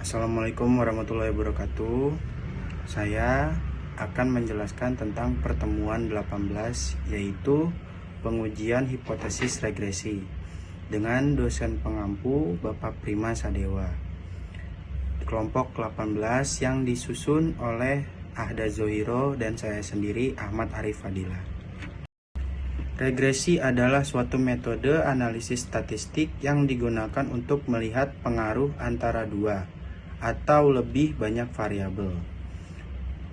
Assalamualaikum warahmatullahi wabarakatuh. Saya akan menjelaskan tentang pertemuan 18, yaitu pengujian hipotesis regresi dengan dosen pengampu Bapak Prima Sadewa. Kelompok 18 yang disusun oleh Ahda Zohiro dan saya sendiri Ahmad Arif Fadilah. Regresi adalah suatu metode analisis statistik yang digunakan untuk melihat pengaruh antara dua atau lebih banyak variabel.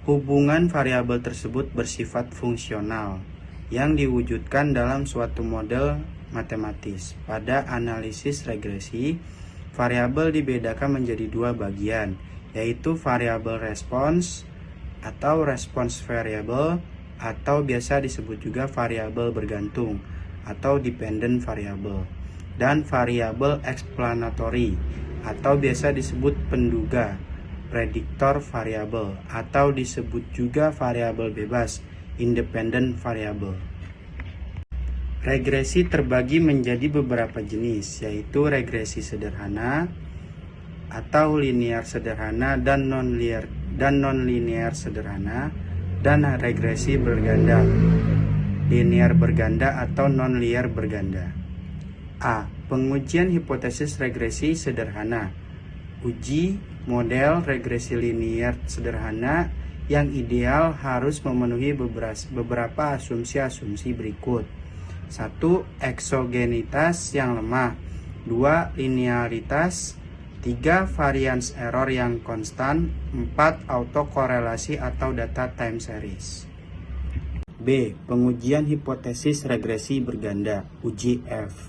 Hubungan variabel tersebut bersifat fungsional yang diwujudkan dalam suatu model matematis. Pada analisis regresi, variabel dibedakan menjadi dua bagian, yaitu variabel respons atau response variable, atau biasa disebut juga variabel bergantung atau dependent variable, dan variabel explanatory atau biasa disebut penduga, prediktor variabel, atau disebut juga variabel bebas, independent variable. Regresi terbagi menjadi beberapa jenis, yaitu regresi sederhana atau linear sederhana dan non-linear sederhana, dan regresi berganda, linear berganda atau non-linear berganda. A. Pengujian hipotesis regresi sederhana. Uji model regresi linear sederhana yang ideal harus memenuhi beberapa asumsi-asumsi berikut. 1. Eksogenitas yang lemah. 2. Linearitas. 3. Variance error yang konstan. 4. Autokorelasi atau data time series. B. Pengujian hipotesis regresi berganda, uji F.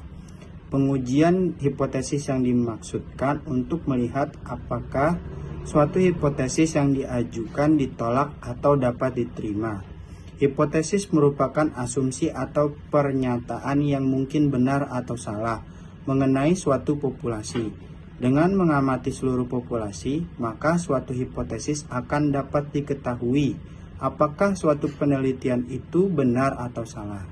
Pengujian hipotesis yang dimaksudkan untuk melihat apakah suatu hipotesis yang diajukan ditolak atau dapat diterima. Hipotesis merupakan asumsi atau pernyataan yang mungkin benar atau salah mengenai suatu populasi. Dengan mengamati seluruh populasi, maka suatu hipotesis akan dapat diketahui apakah suatu penelitian itu benar atau salah.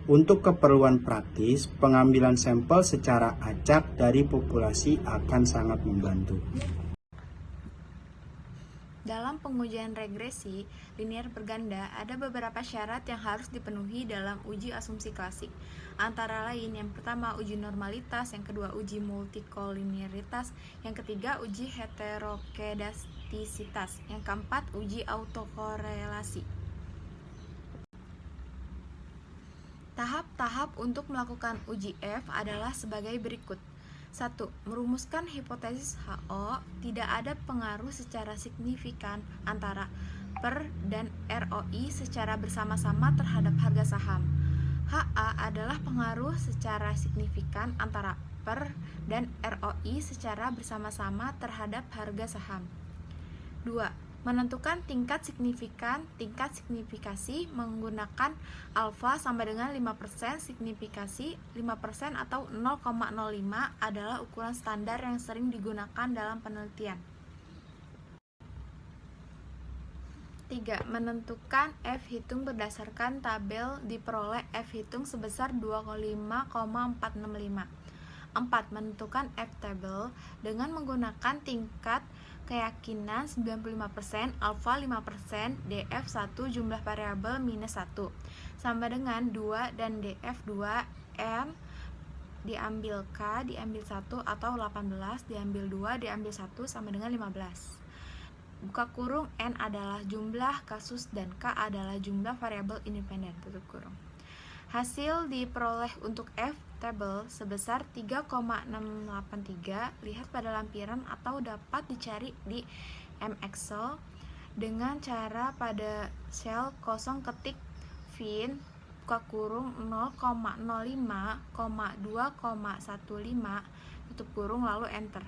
Untuk keperluan praktis, pengambilan sampel secara acak dari populasi akan sangat membantu. Dalam pengujian regresi linear berganda, ada beberapa syarat yang harus dipenuhi dalam uji asumsi klasik. Antara lain, yang pertama uji normalitas, yang kedua uji multikolinearitas, yang ketiga uji heterokedastisitas, yang keempat uji autokorelasi. Tahap-tahap untuk melakukan uji F adalah sebagai berikut. 1. Merumuskan hipotesis HO tidak ada pengaruh secara signifikan antara PER dan ROI secara bersama-sama terhadap harga saham. HA adalah pengaruh secara signifikan antara PER dan ROI secara bersama-sama terhadap harga saham. 2. Menentukan tingkat signifikasi menggunakan alfa sama dengan 5%. Signifikasi 5% atau 0,05 adalah ukuran standar yang sering digunakan dalam penelitian. 3. Menentukan F hitung berdasarkan tabel diperoleh F hitung sebesar 25,465. 4. Menentukan F table dengan menggunakan tingkat keyakinan 95%, alfa 5%, df 1 jumlah variabel minus 1 sama dengan 2 dan df 2, m diambil k diambil 1 atau 18 diambil 2 diambil 1 sama dengan 15. Buka kurung, n adalah jumlah kasus dan k adalah jumlah variabel independen, tutup kurung. Hasil diperoleh untuk F table sebesar 3,683. Lihat pada lampiran atau dapat dicari di Excel dengan cara pada sel kosong ketik fin buka kurung 0,05,2,15 tutup kurung lalu enter.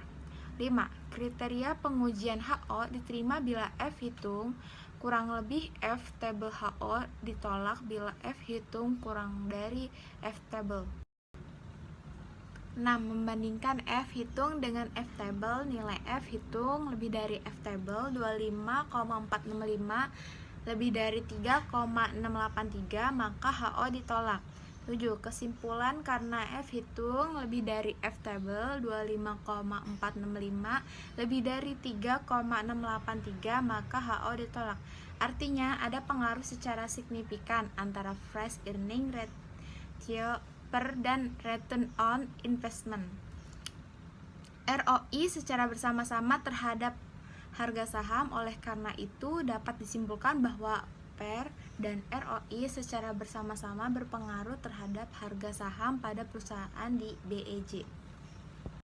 5. Kriteria pengujian HO diterima bila F hitung kurang lebih F table HO ditolak bila F hitung kurang dari F table. 6. Membandingkan F hitung dengan F table. Nilai F hitung lebih dari F table 25,465 lebih dari 3,683 maka HO ditolak. 7. Kesimpulan karena F hitung lebih dari F table 25,465 lebih dari 3,683 maka HO ditolak. Artinya ada pengaruh secara signifikan antara fresh earning ratio per dan return on investment ROI secara bersama-sama terhadap harga saham. Oleh karena itu dapat disimpulkan bahwa PER dan ROI secara bersama-sama berpengaruh terhadap harga saham pada perusahaan di BEJ.